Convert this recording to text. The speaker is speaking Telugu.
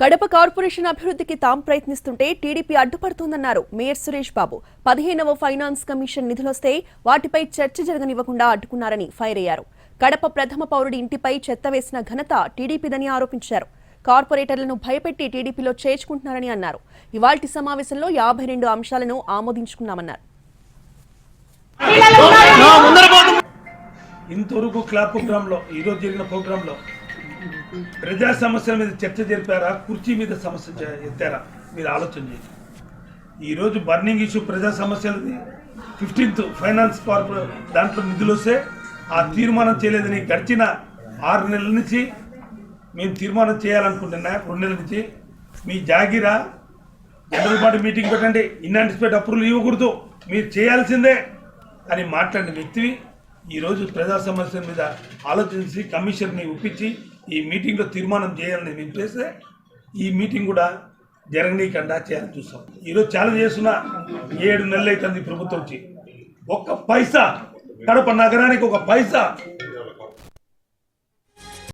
కడప కార్పొరేషన్ అభివృద్ధికి తాము ప్రయత్నిస్తుంటే టీడీపీ అడ్డుపడుతోందన్నారు మేయర్ సురేష్ బాబు. 15వ ఫైనాన్స్ కమిషన్ నిధులొస్తే వాటిపై చర్చ జరగనివ్వకుండా అడ్డుకున్నారని ఫైర్ అయ్యారు. కడప ప్రథమ పౌరుడి ఇంటిపై చెత్త వేసిన ఘనత టీడీపీదని ఆరోపించారు. కార్పొరేటర్లను భయపెట్టి టీడీపీలో చేర్చుకుంటున్నారని అన్నారు. ఇవాల్టి సమావేశంలో 52 అంశాలను ఆమోదించుకున్నామన్నారు. ఇంతవరకు క్లాప్ ప్రోగ్రాంలో ఈరోజు జరిగిన ప్రోగ్రాంలో ప్రజా సమస్యల మీద చర్చ జరిపారా, కుర్చీ మీద సమస్య ఎత్తారా? మీరు ఆలోచన చేయండి. ఈరోజు బర్నింగ్ ఇష్యూ ప్రజా సమస్యలది 15th ఫైనాన్స్ కార్పొరేషన్ దాంట్లో నిధులు వస్తే ఆ తీర్మానం చేయలేదని గడిచిన 6 నెలల నుంచి మేము తీర్మానం చేయాలనుకుంటున్నా. 2 నెలల నుంచి మీ జాగిరా జనరల్ బాడీ మీటింగ్ పెట్టండి, ఇన్యాంటిసిపేట్ అప్రూవల్ ఇవ్వకూడదు, మీరు చేయాల్సిందే అని మాట్లాడిన వ్యక్తివి ఈరోజు ప్రజా సమస్యల మీద ఆలోచించి కమిషన్ని ఒప్పించి ఈ మీటింగ్లో తీర్మానం చేయాలని మేము చేస్తే ఈ మీటింగ్ కూడా జరగనీయకుండా చేయాలని చూస్తాం. ఈరోజు ఛాలెంజ్ చేస్తున్నా, 7 నెలలు అవుతుంది ప్రభుత్వం వచ్చి ఒక్క పైసా కడప నగరానికి ఒక పైసా